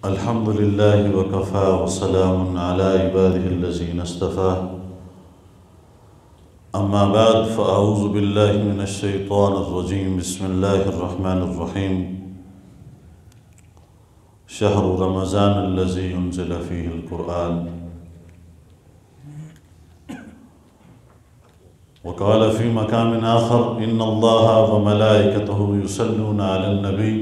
الحمد لله وكفى وسلام على عباده الذين اصطفى أما بعد فأعوذ بالله من الشيطان الرجيم بسم الله الرحمن الرحيم شهر رمضان الذي ينزل فيه القرآن وقال في مقام آخر إن الله وملائكته يصلون على النبي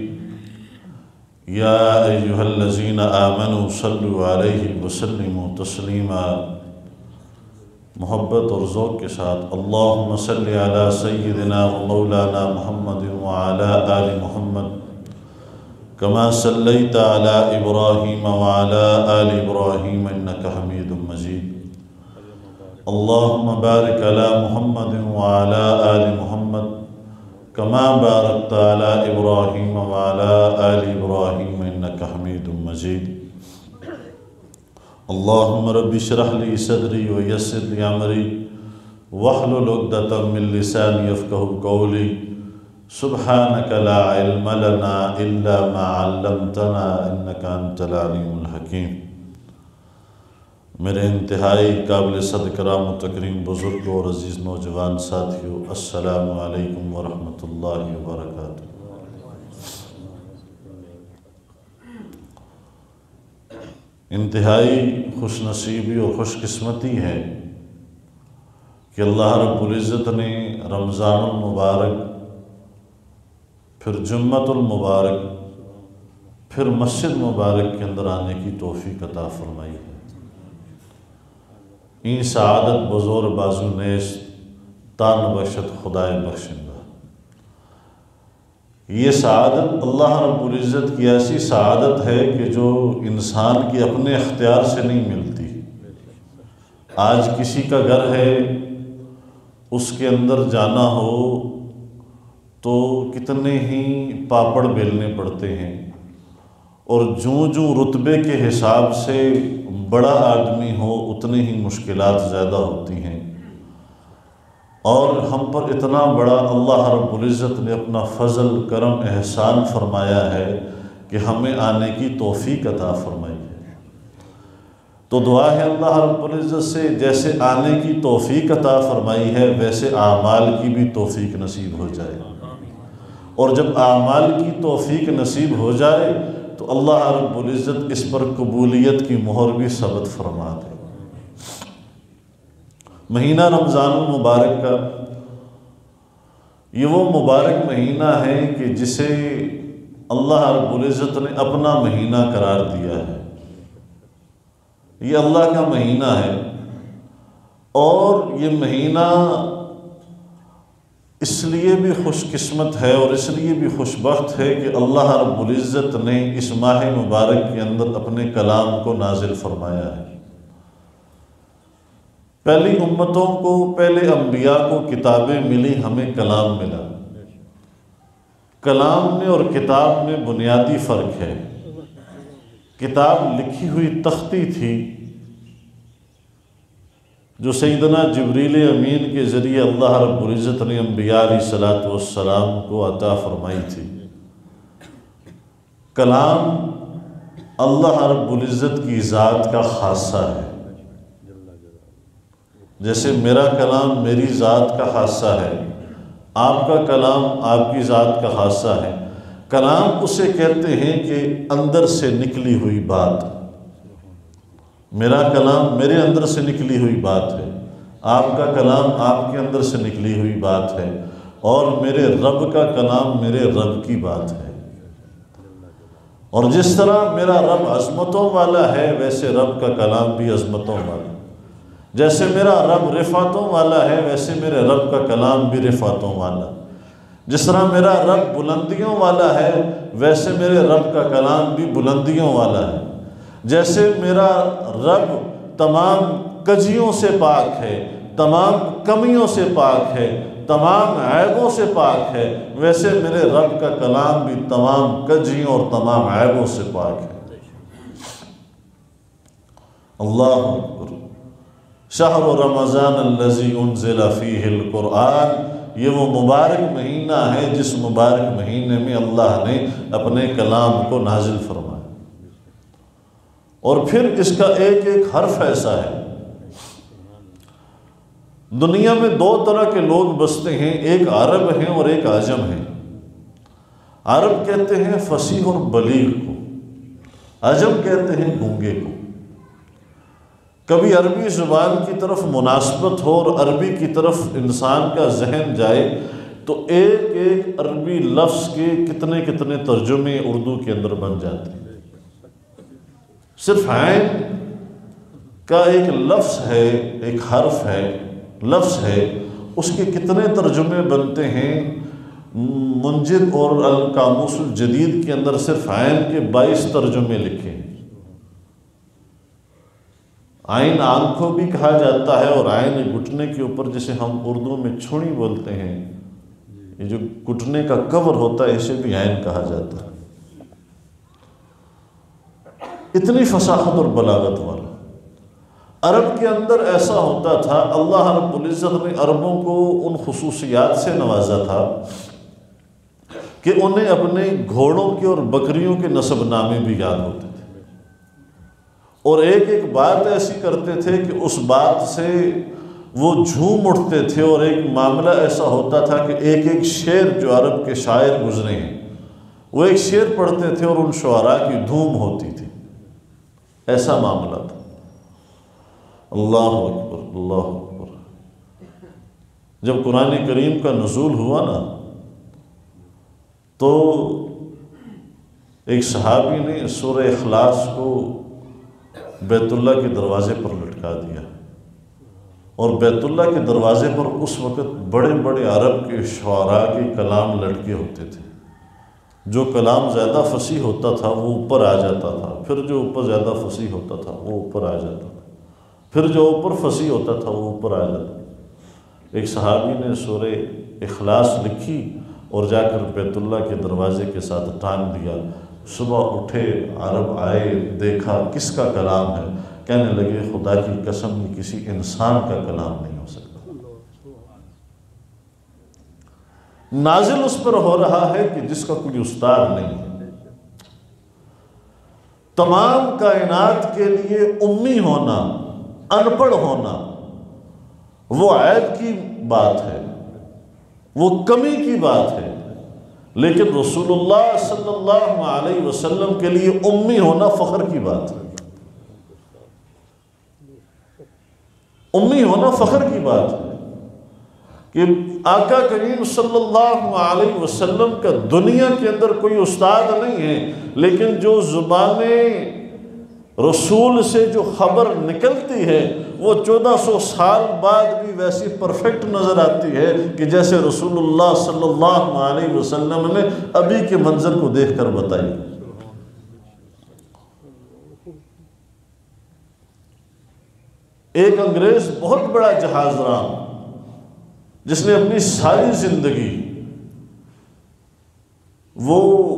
يا أيها الذين آمنوا صلوا عليه وسلموا تسليما محبت اور ذوق کے ساتھ اللہم صلی علی سیدنا و مولانا محمد وعلی آل محمد کما صلیت علی ابراہیم وعلی آل ابراہیم انک حمید مجید اللہم بارک علی محمد وعلی آل محمد کما بارکت علی ابراہیم وعلی آل ابراہیم انک حمید مجید اللہم رب اشرح لی صدری ویسر لی امری واحلل عقدۃ من لسانی یفقہوا قولی سبحانک لا علم لنا الا ما علمتنا انک انت العلیم الحکیم۔ میرے انتہائی قابل صد کرام و تکریم بزرگوں اور عزیز نوجوان ساتھیوں، السلام علیکم ورحمۃ اللہ وبرکاتہ۔ انتہائی خوش نصیبی اور خوش قسمتی ہے کہ اللہ رب العزت نے رمضان المبارک، پھر جمعۃ المبارک، پھر مسجد مبارک کے اندر آنے کی توفیق عطا فرمائی ہے۔ این سعادت بزور بازو نیست تان بخشت خدائے بخشندہ۔ یہ سعادت اللہ رب العزت کی ایسی سعادت ہے کہ جو انسان کی اپنے اختیار سے نہیں ملتی۔ آج کسی کا گھر ہے، اس کے اندر جانا ہو تو کتنے ہی پاپڑ بیلنے پڑتے ہیں، اور جوں رتبے کے حساب سے بڑا آدمی ہو اتنی ہی مشکلات زیادہ ہوتی ہیں۔ اور ہم پر اتنا بڑا اللہ رب العزت نے اپنا فضل کرم احسان فرمایا ہے کہ ہمیں آنے کی توفیق عطا فرمائی ہے۔ تو دعا ہے اللہ رب العزت سے جیسے آنے کی توفیق عطا فرمائی ہے ویسے اعمال کی بھی توفیق نصیب ہو جائے، اور جب اعمال کی توفیق نصیب ہو جائے تو اللہ رب العزت اس پر قبولیت کی مہر بھی ثبت فرما دے۔ مہینہ رمضان المبارک کا یہ وہ مبارک مہینہ ہے کہ جسے اللہ رب العزت نے اپنا مہینہ قرار دیا ہے۔ یہ اللہ کا مہینہ ہے، اور یہ مہینہ اس لیے بھی خوش قسمت ہے اور اس لیے بھی خوش بخت ہے کہ اللہ رب العزت نے اس ماہ مبارک کے اندر اپنے کلام کو نازل فرمایا ہے۔ پہلی امتوں کو، پہلے انبیاء کو کتابیں ملی، ہمیں کلام ملا۔ کلام میں اور کتاب میں بنیادی فرق ہے۔ کتاب لکھی ہوئی تختی تھی جو سیدنا جبریل امین کے ذریعے اللہ رب العزت نے انبیاء علیہ السلام کو عطا فرمائی تھی۔ کلام اللہ رب العزت کی ذات کا خاصہ ہے، جیسے میرا کلام میری ذات کا خاصہ ہے، آپ کا کلام آپ کی ذات کا خاصہ ہے۔ کلام اسے کہتے ہیں کہ اندر سے نکلی ہوئی بات۔ میرا کلام میرے اندر سے نکلی ہوئی بات ہے، آپ کا کلام آپ کے اندر سے نکلی ہوئی بات ہے، اور میرے رب کا کلام میرے رب کی بات ہے۔ اور جس طرح میرا رب عظمتوں والا ہے ویسے رب کا کلام بھی عظمتوں والا ہے۔ جیسے میرا رب رفعتوں والا ہے ویسے میرے رب کا کلام بھی رفعتوں والا ہے۔ جس طرح میرا رب بلندیوں والا ہے ویسے میرے رب کا کلام بھی بلندیوں والا ہے۔ جیسے میرا رب تمام کجیوں سے پاک ہے، تمام کمیوں سے پاک ہے، تمام عیبوں سے پاک ہے، ویسے میرے رب کا کلام بھی تمام کجیوں اور تمام عیبوں سے پاک ہے۔ اللہ اکبر۔ شہر رمضان الذی انزل فیہ القرآن یہ وہ مبارک مہینہ ہے جس مبارک مہینے میں اللہ نے اپنے کلام کو نازل فرمایا۔ اور پھر اس کا ایک ایک حرف ایسا ہے۔ دنیا میں دو طرح کے لوگ بستے ہیں، ایک عرب ہیں اور ایک عجم ہیں۔ عرب کہتے ہیں فصیح اور بلیغ کو، عجم کہتے ہیں گونگے کو۔ کبھی عربی زبان کی طرف مناسبت ہو اور عربی کی طرف انسان کا ذہن جائے تو ایک ایک عربی لفظ کے کتنے کتنے ترجمے اردو کے اندر بن جاتے ہیں۔ صرف عین کا ایک لفظ ہے، ایک حرف ہے، لفظ ہے، اس کے کتنے ترجمے بنتے ہیں۔ منجد اور القاموس الجدید کے اندر صرف عین کے 22 ترجمے لکھے ہیں۔ عین آنکھ کو بھی کہا جاتا ہے، اور عین گھٹنے کے اوپر جسے ہم اردو میں چھڑی بولتے ہیں، یہ جو گھٹنے کا کور ہوتا ہے اسے بھی عین کہا جاتا ہے۔ اتنی فصاحت اور بلاغت والا عرب کے اندر ایسا ہوتا تھا۔ اللہ رب العزت نے عربوں کو ان خصوصیات سے نوازا تھا کہ انہیں اپنے گھوڑوں کے اور بکریوں کے نسب نامے بھی یاد ہوتے تھے، اور ایک ایک بات ایسی کرتے تھے کہ اس بات سے وہ جھوم اٹھتے تھے، اور ایک معاملہ ایسا ہوتا تھا کہ ایک ایک شعر جو عرب کے شاعر گزرے ہیں وہ ایک شعر پڑھتے تھے اور ان شعراء کی دھوم ہوتی تھی۔ ایسا معاملہ تھا۔ اللہ اکبر، اللہ اکبر۔ جب قرآن کریم کا نزول ہوا نا تو ایک صحابی نے سورہ اخلاص کو بیت اللہ کے دروازے پر لٹکا دیا، اور بیت اللہ کے دروازے پر اس وقت بڑے بڑے عرب کے شعراء کے کلام لٹکے ہوتے تھے۔ جو کلام زیادہ فصیح ہوتا تھا وہ اوپر آ جاتا تھا، پھر جو اوپر زیادہ فصیح ہوتا تھا وہ اوپر آ جاتا تھا، پھر جو اوپر فصیح ہوتا تھا وہ اوپر آ جاتا تھا۔ ایک صحابی نے سورہ اخلاص لکھی اور جا کر بیت اللہ کے دروازے کے ساتھ ٹانگ دیا۔ صبح اٹھے، عرب آئے، دیکھا کس کا کلام ہے، کہنے لگے خدا کی قسم یہ کسی انسان کا کلام نہیں ہو سکتا۔ نازل اس پر ہو رہا ہے کہ جس کا کوئی استاد نہیں ہے۔ تمام کائنات کے لیے امی ہونا، ان پڑھ ہونا وہ عیب کی بات ہے، وہ کمی کی بات ہے، لیکن رسول اللہ صلی اللہ علیہ وسلم کے لیے امی ہونا فخر کی بات ہے۔ امی ہونا فخر کی بات ہے کہ آقا کریم صلی اللہ علیہ وسلم کا دنیا کے اندر کوئی استاد نہیں ہے، لیکن جو زبان رسول سے جو خبر نکلتی ہے وہ 1400 سال بعد بھی ویسی پرفیکٹ نظر آتی ہے کہ جیسے رسول اللہ صلی اللہ علیہ وسلم نے ابھی کے منظر کو دیکھ کر بتائی۔ ایک انگریز بہت بڑا جہاز راں جس نے اپنی ساری زندگی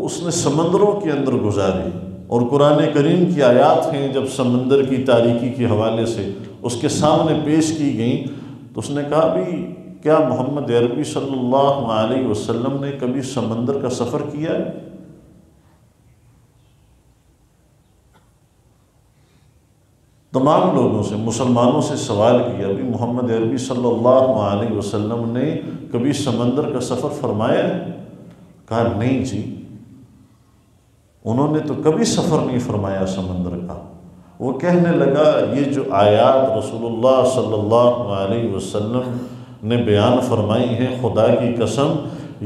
اس نے سمندروں کے اندر گزاری، اور قرآن کریم کی آیات ہیں جب سمندر کی تاریکی کے حوالے سے اس کے سامنے پیش کی گئیں تو اس نے کہا بھی کیا محمد عربی صلی اللہ علیہ وسلم نے کبھی سمندر کا سفر کیا ہے؟ تمام لوگوں سے، مسلمانوں سے سوال کیا بھی محمد عربی صلی اللہ علیہ وسلم نے کبھی سمندر کا سفر فرمایا ہے؟ کہا نہیں جی، انہوں نے تو کبھی سفر نہیں فرمایا سمندر کا۔ وہ کہنے لگا یہ جو آیات رسول اللہ صلی اللہ علیہ وسلم نے بیان فرمائی ہیں، خدا کی قسم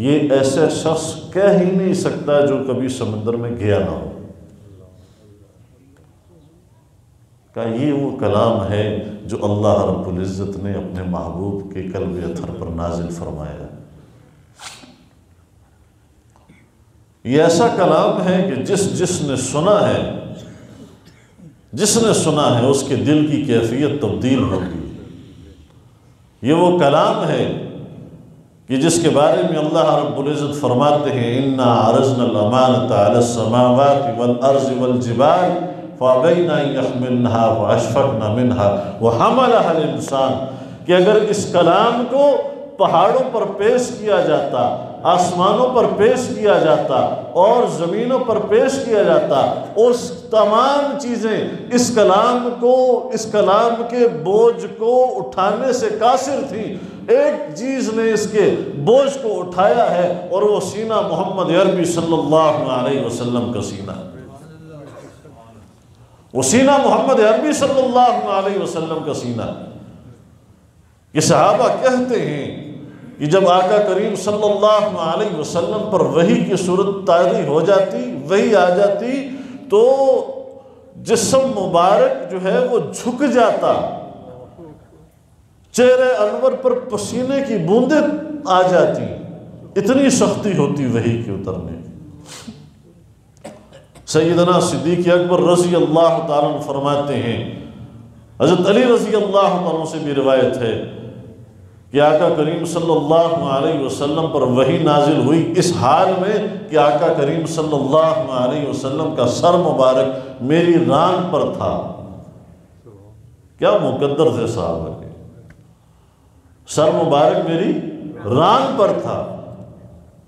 یہ ایسا شخص کہہ ہی نہیں سکتا جو کبھی سمندر میں گیا نہ ہو۔ کہ یہ وہ کلام ہے جو اللہ رب العزت نے اپنے محبوب کے قلب اطہر پر نازل فرمایا ہے۔ یہ ایسا کلام ہے کہ جس نے سنا ہے، جس نے سنا ہے اس کے دل کی کیفیت تبدیل ہوگی۔ یہ وہ کلام ہے کہ جس کے بارے میں اللہ رب العزت فرماتے ہیں اِنَّا عَرَضْنَا الْأَمَانَةَ عَلَى السَّمَاوَاتِ وَالْأَرْضِ وَالْجِبَالِ فَأَبَيْنَ أَن يَحْمِلْنَهَا وَأَشْفَقْنَ مِنْهَا وَحَمَلَهَا الْإِنسَانُ، کہ اگر اس کلام کو پہاڑوں پر پیش کیا جاتا، آسمانوں پر پیش کیا جاتا اور زمینوں پر پیش کیا جاتا، اس تمام چیزیں اس کلام کے بوجھ کو اٹھانے سے قاصر تھیں۔ ایک چیز نے اس کے بوجھ کو اٹھایا ہے اور وہ سینہ محمد عربی صلی اللہ علیہ وسلم کا سینہ ہے۔ وہ سینہ محمد عربی صلی اللہ علیہ وسلم کا سینہ ہے۔ یہ صحابہ کہتے ہیں کہ جب آقا کریم صلی اللہ علیہ وسلم پر وحی کی صورت طاری ہو جاتی، وحی آ جاتی، تو جسم مبارک جو ہے وہ جھک جاتا، چہرے انور پر پسینے کی بوندیں آ جاتی، اتنی سختی ہوتی وحی کے اترنے کی۔ سیدنا صدیق اکبر رضی اللہ تعالیٰ عنہ فرماتے ہیں، حضرت علی رضی اللہ تعالیٰ عنہ سے بھی روایت ہے کہ آقا کریم صلی اللہ علیہ وسلم پر وحی نازل ہوئی اس حال میں کہ آقا کریم صلی اللہ علیہ وسلم کا سر مبارک میری ران پر تھا۔ کیا مقدر تھے صحابہ کے، سر مبارک میری ران پر تھا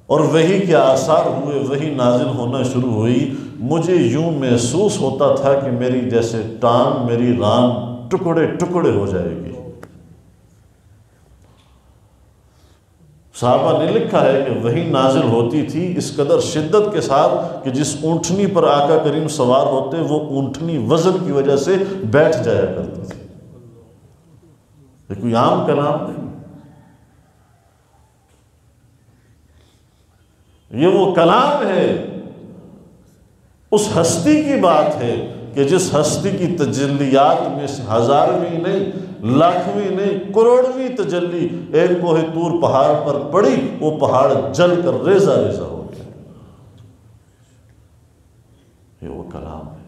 اور وحی کے آثار ہوئے، وحی نازل ہونا شروع ہوئی۔ مجھے یوں محسوس ہوتا تھا کہ میری جیسے ٹانگ، میری ران ٹکڑے ٹکڑے ہو جائے گی۔ صحابہ نے لکھا ہے کہ وحی نازل ہوتی تھی اس قدر شدت کے ساتھ کہ جس اونٹنی پر آقا کریم سوار ہوتے وہ اونٹنی وزن کی وجہ سے بیٹھ جایا کرتی تھی۔ یہ کوئی عام کلام نہیں، یہ وہ کلام ہے، اس ہستی کی بات ہے کہ جس ہستی کی تجلیات میں سے ہزارویں نہیں، لاکھویں نہیں، کروڑویں تجلی ایک کوہ طور پہاڑ پر پڑی، وہ پہاڑ جل کر ریزہ ریزہ ہو گیا۔ یہ وہ کلام ہے۔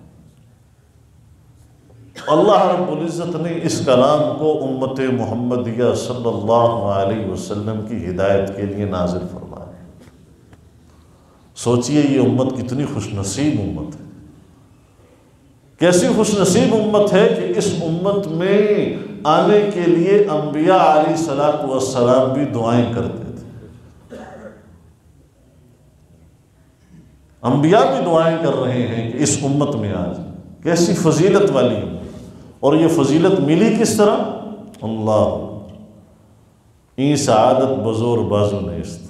اللہ رب العزت نے اس کلام کو امت محمدیہ صلی اللہ علیہ وسلم کی ہدایت کے لیے نازل فرمایا۔ سوچئے یہ امت کتنی خوش نصیب امت ہے، کیسی خوش نصیب امت ہے کہ اس امت میں آنے کے لیے انبیاء علیہ السلام بھی دعائیں کرتے تھے۔ انبیاء بھی دعائیں کر رہے ہیں کہ اس امت میں آ جائے۔ کیسی فضیلت والی امت، اور یہ فضیلت ملی کس طرح؟ اللہ این سعادت بزور بازو نیست،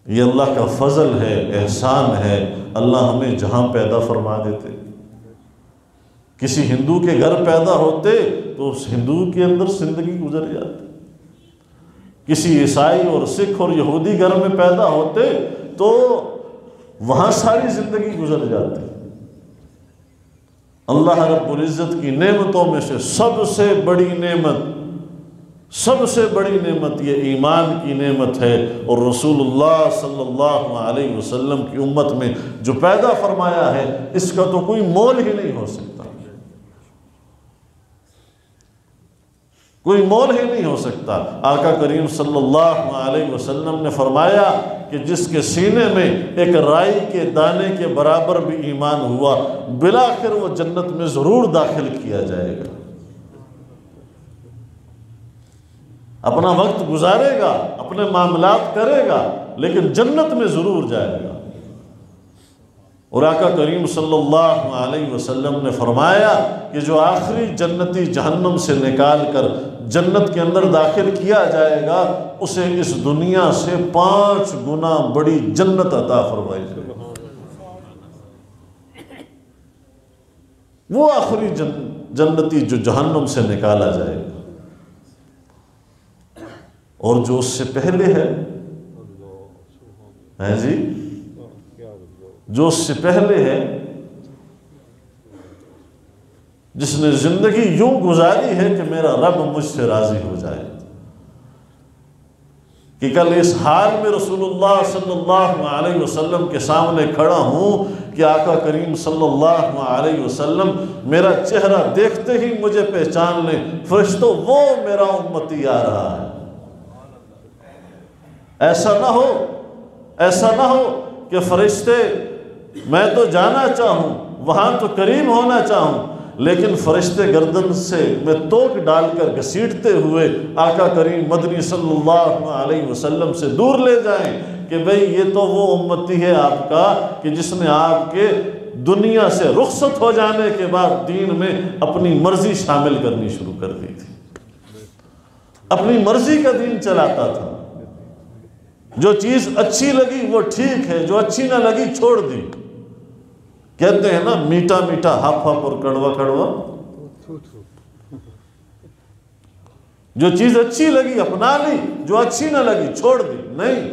یہ اللہ کا فضل ہے، احسان ہے۔ اللہ ہمیں جہاں پیدا فرما دیتے، کسی ہندو کے گھر پیدا ہوتے تو اس ہندو کے اندر زندگی گزر جاتی، کسی عیسائی اور سکھ اور یہودی گھر میں پیدا ہوتے تو وہاں ساری زندگی گزر جاتی۔ اللہ رب العزت کی نعمتوں میں سے سب سے بڑی نعمت، سب سے بڑی نعمت یہ ایمان کی نعمت ہے، اور رسول اللہ صلی اللہ علیہ وسلم کی امت میں جو پیدا فرمایا ہے اس کا تو کوئی مول ہی نہیں ہو سکتا، کوئی مول ہی نہیں ہو سکتا۔ آقا کریم صلی اللہ علیہ وسلم نے فرمایا کہ جس کے سینے میں ایک رائی کے دانے کے برابر بھی ایمان ہوا، بالآخر وہ جنت میں ضرور داخل کیا جائے گا۔ اپنا وقت گزارے گا، اپنے معاملات کرے گا، لیکن جنت میں ضرور جائے گا۔ اور آقا کریم صلی اللہ علیہ وسلم نے فرمایا کہ جو آخری جنتی جہنم سے نکال کر جنت کے اندر داخل کیا جائے گا اسے اس دنیا سے 5 گنا بڑی جنت عطا فرمائی جائے گی۔ وہ آخری جنتی جو جہنم سے نکالا جائے گا، اور جو اس سے پہلے ہے جی، جو اس سے پہلے ہے، جس نے زندگی یوں گزاری ہے کہ میرا رب مجھ سے راضی ہو جائے، کہ کل اس حال میں رسول اللہ صلی اللہ علیہ وسلم کے سامنے کھڑا ہوں کہ آقا کریم صلی اللہ علیہ وسلم میرا چہرہ دیکھتے ہی مجھے پہچان لیں، فرشتوں وہ میرا امتی آ رہا ہے۔ ایسا نہ ہو کہ فرشتے میں تو جانا چاہوں، وہاں تو قریب ہونا چاہوں، لیکن فرشتے گردن سے میں توک ڈال کر گھسیٹتے ہوئے آقا کریم مدنی صلی اللہ علیہ وسلم سے دور لے جائیں کہ بھئی یہ تو وہ امتی ہے آپ کا کہ جس نے آپ کے دنیا سے رخصت ہو جانے کے بعد دین میں اپنی مرضی شامل کرنی شروع کر دی تھی، اپنی مرضی کا دین چلاتا تھا، جو چیز اچھی لگی وہ ٹھیک ہے، جو اچھی نہ لگی چھوڑ دی۔ کہتے ہیں نا میٹھا میٹھا ہپ ہپ اور کڑوا کڑوا، جو چیز اچھی لگی اپنا لی، جو اچھی نہ لگی چھوڑ دی۔ نہیں،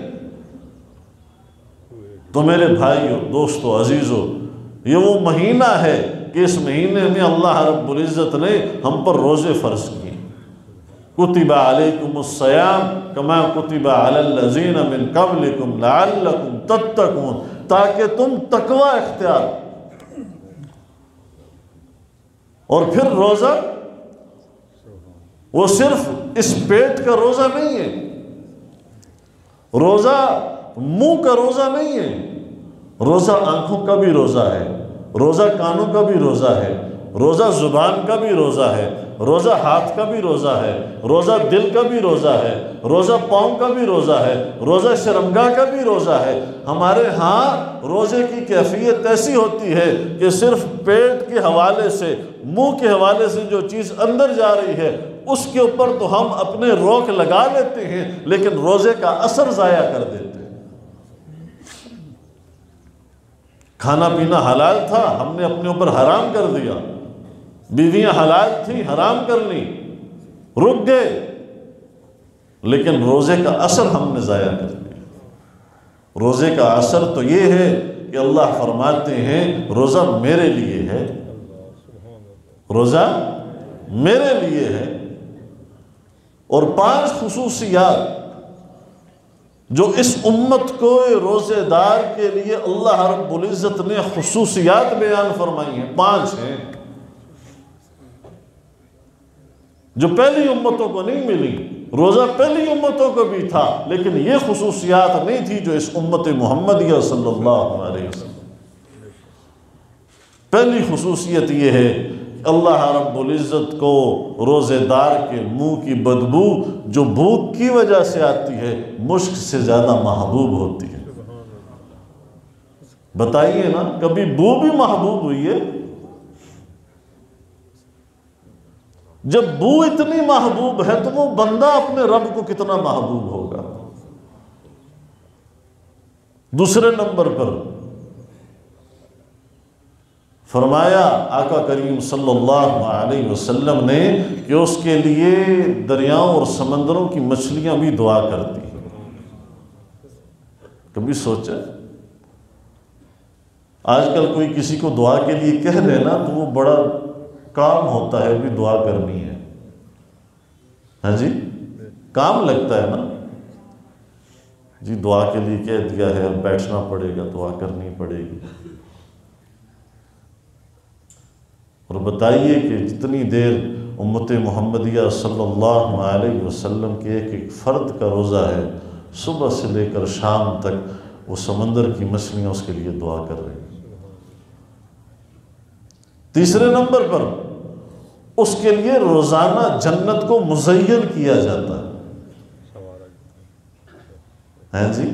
تو میرے بھائیوں، دوستو، عزیزو، یہ وہ مہینہ ہے کہ اس مہینے میں اللہ رب العزت نے ہم پر روزے فرض کیے۔ کتب علیکم الصیام کما کتب علی الذین من قبلکم لعلکم تتقون، تاکہ تم تقوی اختیار۔ اور پھر روزہ وہ صرف اس پیٹ کا روزہ نہیں ہے، روزہ منہ کا روزہ نہیں ہے، روزہ آنکھوں کا بھی روزہ ہے، روزہ کانوں کا بھی روزہ ہے، روزہ زبان کا بھی روزہ ہے، روزہ ہاتھ کا بھی روزہ ہے، روزہ دل کا بھی روزہ ہے، روزہ پاؤں کا بھی روزہ ہے، روزہ شرمگاہ کا بھی روزہ ہے۔ ہمارے ہاں روزے کی کیفیت ایسی ہوتی ہے کہ صرف پیٹ کے حوالے سے، منہ کے حوالے سے جو چیز اندر جا رہی ہے اس کے اوپر تو ہم اپنے روک لگا لیتے ہیں، لیکن روزے کا اثر ضائع کر دیتے ہیں۔ کھانا پینا حلال تھا، ہم نے اپنے اوپر حرام کر دیا، بیویاں حلال تھیں، حرام کر لی، رک گئے، لیکن روزے کا اثر ہم نے ضائع کر دیا۔ روزے کا اثر تو یہ ہے کہ اللہ فرماتے ہیں روزہ میرے لیے ہے، روزہ میرے لیے ہے۔ اور 5 خصوصیات جو اس امت کو روزے دار کے لیے اللہ رب العزت نے خصوصیات بیان فرمائی ہیں، 5 ہیں جو پہلی امتوں کو نہیں ملی۔ روزہ پہلی امتوں کو بھی تھا، لیکن یہ خصوصیات نہیں تھی جو اس امت محمدیہ صلی اللہ علیہ وسلم۔ پہلی خصوصیت یہ ہے کہ اللہ رب العزت کو روزے دار کے منہ کی بدبو جو بھوک کی وجہ سے آتی ہے مشک سے زیادہ محبوب ہوتی ہے۔ بتائیے نا، کبھی بو بھی محبوب ہوئی ہے؟ جب بو اتنی محبوب ہے تو وہ بندہ اپنے رب کو کتنا محبوب ہوگا۔ دوسرے نمبر پر فرمایا آقا کریم صلی اللہ علیہ وسلم نے کہ اس کے لیے دریاؤں اور سمندروں کی مچھلیاں بھی دعا کرتی ہیں۔ کبھی سوچا آج کل کوئی کسی کو دعا کے لیے کہہ دے نا تو وہ بڑا کام ہوتا ہے، بھی دعا کرنی ہے، ہاں جی، کام لگتا ہے نا جی، دعا کے لیے کہہ دیا ہے، اب بیٹھنا پڑے گا، دعا کرنی پڑے گی۔ اور بتائیے کہ جتنی دیر امت محمدیہ صلی اللہ علیہ وسلم کے ایک ایک فرد کا روزہ ہے، صبح سے لے کر شام تک وہ سمندر کی مچھلیاں اس کے لیے دعا کر رہی ہیں۔ تیسرے نمبر پر اس کے لیے روزانہ جنت کو مزین کیا جاتا ہے جی،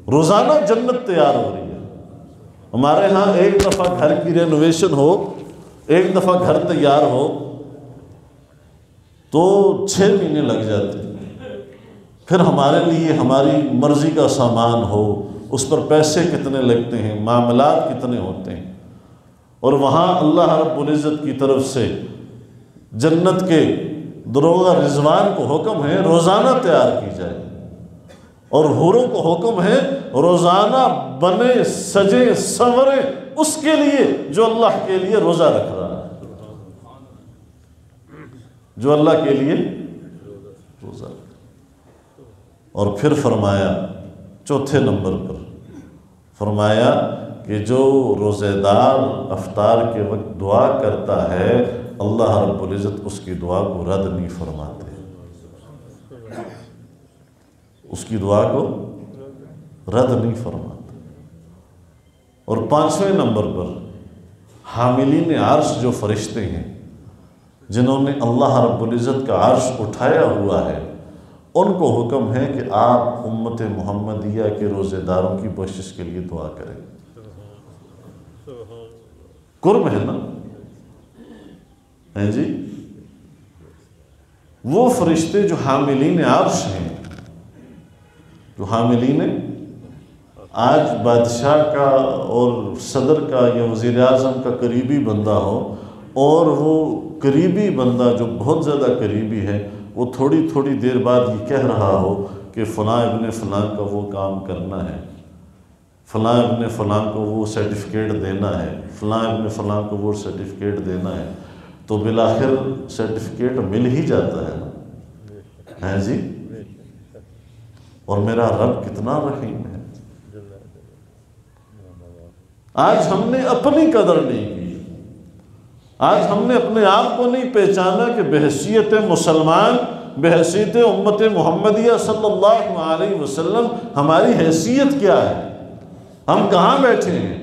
روزانہ جنت تیار ہو رہی ہے۔ ہمارے ہاں ایک دفعہ گھر کی رینوویشن ہو، ایک دفعہ گھر تیار ہو تو 6 مہینے لگ جاتے ہیں۔ پھر ہمارے لیے ہماری مرضی کا سامان ہو، اس پر پیسے کتنے لگتے ہیں، معاملات کتنے ہوتے ہیں، اور وہاں اللہ رب العزت کی طرف سے جنت کے دروغ رضوان کو حکم ہے روزانہ تیار کی جائے، اور حوروں کو حکم ہے روزانہ بنے سجے سنورے اس کے لیے جو اللہ کے لیے روزہ رکھ رہا ہے، جو اللہ کے لیے روزہ رکھ رہا ہے۔ اور پھر فرمایا چوتھے نمبر پر فرمایا کہ جو روزے دار افطار کے وقت دعا کرتا ہے اللہ رب العزت اس کی دعا کو رد نہیں فرماتے، اس کی دعا کو رد نہیں فرماتے۔ اور 5ویں نمبر پر حاملین عرش جو فرشتے ہیں جنہوں نے اللہ رب العزت کا عرش اٹھایا ہوا ہے، ان کو حکم ہے کہ آپ امت محمدیہ کے روزے داروں کی بخشش کے لیے دعا کریں۔ قرب ہے نا، ہیں جی؟ وہ فرشتے جو حاملین عرش ہیں، جو حاملین، آج بادشاہ کا اور صدر کا یا وزیر اعظم کا قریبی بندہ ہو، اور وہ قریبی بندہ جو بہت زیادہ قریبی ہے وہ تھوڑی تھوڑی دیر بعد یہ کہہ رہا ہو کہ فلاں ابن فلاں کا وہ کام کرنا ہے، فلاں ابن فلاں کو وہ سرٹیفکیٹ دینا ہے، فلاں ابن فلاں کو وہ سرٹیفکیٹ دینا ہے، تو بالآخر سرٹیفکیٹ مل ہی جاتا ہے نا، ہیں جی؟ اور میرا رب کتنا رحیم ہے۔ آج ہم نے اپنی قدر نہیں کی، آج ہم نے اپنے آپ کو نہیں پہچانا کہ بحیثیت مسلمان، بحیثیت امت محمدیہ صلی اللہ علیہ وسلم ہماری حیثیت کیا ہے، ہم کہاں بیٹھے ہیں،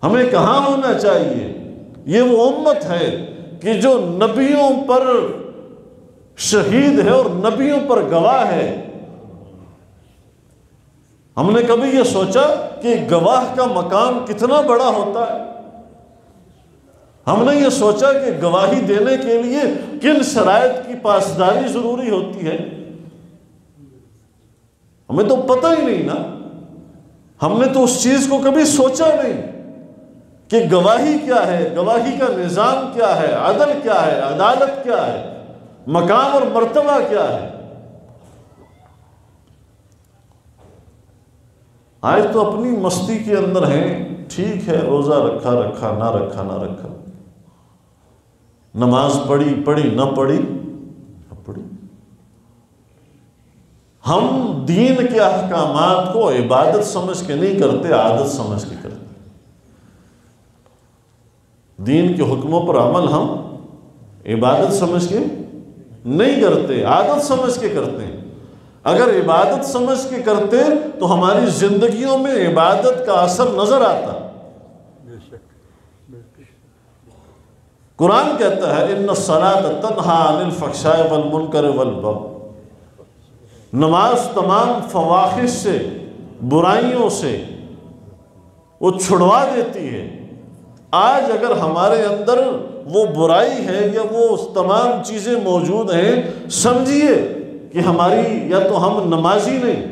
ہمیں کہاں ہونا چاہیے۔ یہ وہ امت ہے کہ جو نبیوں پر شہید ہے اور نبیوں پر گواہ ہے۔ ہم نے کبھی یہ سوچا کہ گواہ کا مقام کتنا بڑا ہوتا ہے؟ ہم نے یہ سوچا کہ گواہی دینے کے لیے کن شرائط کی پاسداری ضروری ہوتی ہے؟ ہمیں تو پتہ ہی نہیں نا، ہم نے تو اس چیز کو کبھی سوچا نہیں کہ گواہی کیا ہے، گواہی کا نظام کیا ہے، عدل کیا ہے، عدالت کیا ہے، مقام اور مرتبہ کیا ہے۔ آج تو اپنی مستی کے اندر ہیں، ٹھیک ہے روزہ رکھا رکھا، نہ رکھا نہ رکھا، نماز پڑھی پڑھی نہ پڑھی نہ پڑھی۔ ہم دین کے احکامات کو عبادت سمجھ کے نہیں کرتے، عادت سمجھ کے کرتے۔ دین کے حکموں پر عمل ہم عبادت سمجھ کے نہیں کرتے، عادت سمجھ کے کرتے ہیں۔ اگر عبادت سمجھ کے کرتے تو ہماری زندگیوں میں عبادت کا اثر نظر آتا۔ قرآن کہتا ہے ان الصلاۃ تنہی عن الفحشاء والمنکر والبغی، نماز تمام فواحش سے، برائیوں سے وہ چھڑوا دیتی ہے۔ آج اگر ہمارے اندر وہ برائی ہے یا وہ تمام چیزیں موجود ہیں، سمجھیے کہ ہماری یا تو ہم نمازی نہیں،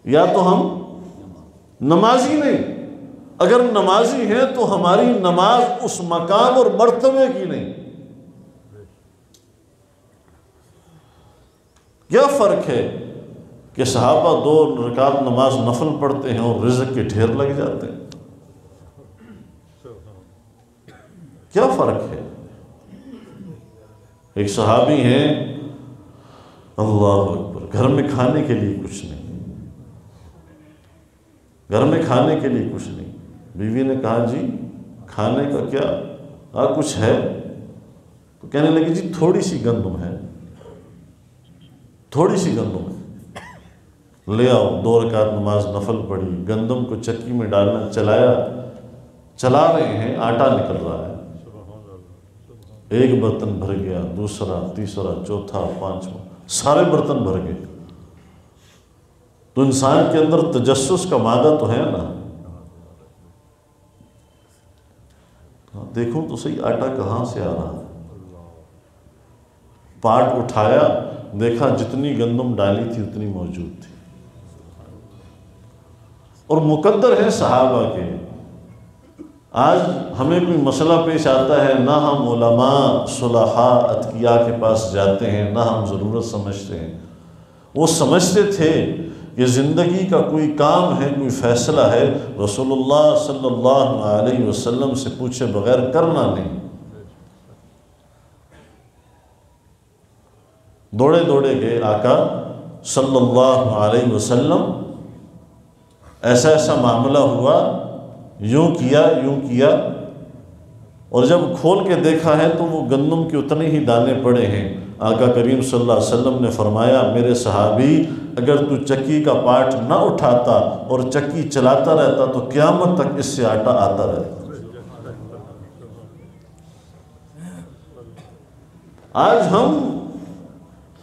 یا تو ہم نمازی نہیں۔ اگر نمازی ہیں تو ہماری نماز اس مقام اور مرتبے کی نہیں۔ کیا فرق ہے کہ صحابہ 2 رکعت نماز نفل پڑھتے ہیں اور رزق کے ڈھیر لگ جاتے ہیں؟ کیا فرق ہے؟ ایک صحابی ہیں، اللہ اکبر، گھر میں کھانے کے لیے کچھ نہیں، گھر میں کھانے کے لیے کچھ نہیں۔ بیوی نے کہا جی کھانے کا کیا کچھ ہے؟ تو کہنے لگی جی تھوڑی سی گندم ہے، تھوڑی سی گندم ہے، لے آؤ۔ 2 رکعت نماز نفل پڑھی، گندم کو چکی میں ڈالنا چلایا، چلا رہے ہیں، آٹا نکل رہا ہے، ایک برتن بھر گیا، دوسرا، تیسرا، چوتھا، 5واں، سارے برتن بھر گئے۔ تو انسان کے اندر تجسس کا مادہ تو ہے نا، دیکھو تو صحیح آٹا کہاں سے آ رہا ہے۔ پاٹ اٹھایا، دیکھا جتنی گندم ڈالی تھی اتنی موجود تھی۔ اور مقدر ہے صحابہ کے۔ آج ہمیں کوئی مسئلہ پیش آتا ہے، نہ ہم علماء، صلحاء، اتقیاء کے پاس جاتے ہیں، نہ ہم ضرورت سمجھتے ہیں۔ وہ سمجھتے تھے کہ زندگی کا کوئی کام ہے، کوئی فیصلہ ہے، رسول اللہ صلی اللہ علیہ وسلم سے پوچھے بغیر کرنا نہیں۔ دوڑے دوڑے گئے آقا صلی اللہ علیہ وسلم، ایسا ایسا معاملہ ہوا، یوں کیا یوں کیا، اور جب کھول کے دیکھا ہے تو وہ گندم کے اتنے ہی دانے پڑے ہیں۔ آقا کریم صلی اللہ علیہ وسلم نے فرمایا میرے صحابی اگر تو چکی کا پاٹ نہ اٹھاتا اور چکی چلاتا رہتا تو قیامت تک اس سے آٹا آتا رہتا۔ آج ہم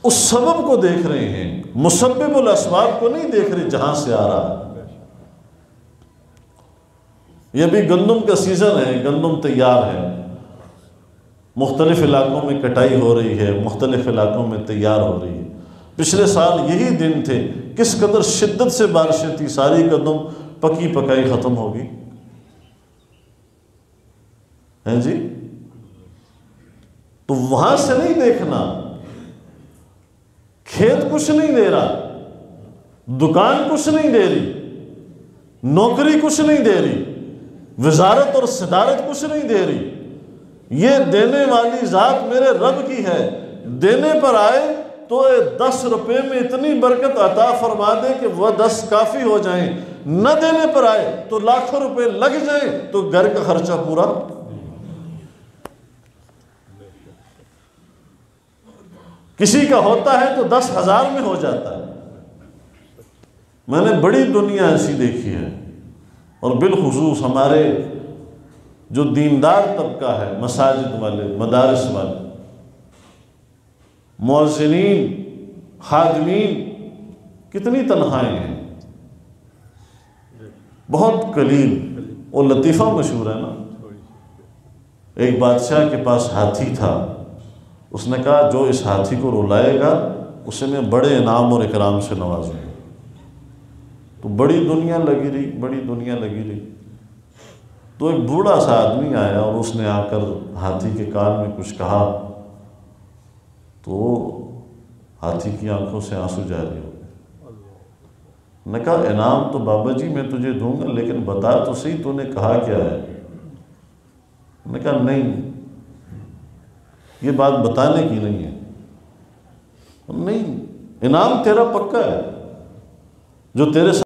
اس سبب کو دیکھ رہے ہیں، مسبب الاسباب کو نہیں دیکھ رہے جہاں سے آ رہا ہے۔ یہ بھی گندم کا سیزن ہے، گندم تیار ہے، مختلف علاقوں میں کٹائی ہو رہی ہے، مختلف علاقوں میں تیار ہو رہی ہے۔ پچھلے سال یہی دن تھے، کس قدر شدت سے بارشیں تھی، ساری گندم پکی پکائی ختم ہوگی، ہیں جی؟ تو وہاں سے نہیں دیکھنا، کھیت کچھ نہیں دے رہا، دکان کچھ نہیں دے رہی، نوکری کچھ نہیں دے رہی، وزارت اور صدارت کچھ نہیں دے رہی، یہ دینے والی ذات میرے رب کی ہے۔ دینے پر آئے تو 10 روپے میں اتنی برکت عطا فرما دے کہ وہ 10 کافی ہو جائیں، نہ دینے پر آئے تو لاکھوں روپے لگ جائیں تو گھر کا خرچہ پورا۔ کسی کا ہوتا ہے تو 10,000 میں ہو جاتا ہے۔ میں نے بڑی دنیا ایسی دیکھی ہے، اور بالخصوص ہمارے جو دیندار طبقہ ہے، مساجد والے، مدارس والے، مؤذنین، خادمین، کتنی تنخواہیں ہیں، بہت قلیل۔ وہ لطیفہ مشہور ہے نا، ایک بادشاہ کے پاس ہاتھی تھا، اس نے کہا جو اس ہاتھی کو رلائے گا اسے میں بڑے انعام اور اکرام سے نوازوں گا۔ تو بڑی دنیا لگی رہی، بڑی دنیا لگی رہی۔ تو ایک بوڑھا سا آدمی آیا اور اس نے آ کر ہاتھی کے کان میں کچھ کہا، تو ہاتھی کی آنکھوں سے آنسو جاری ہو گئے۔ نے کہا انعام تو بابا جی میں تجھے دوں گا، لیکن بتا تو صحیح تو نے کہا کیا ہے؟ نے کہا نہیں، یہ بات بتانے کی نہیں ہے، نہیں، انعام تیرا پکا ہے، جو تیرے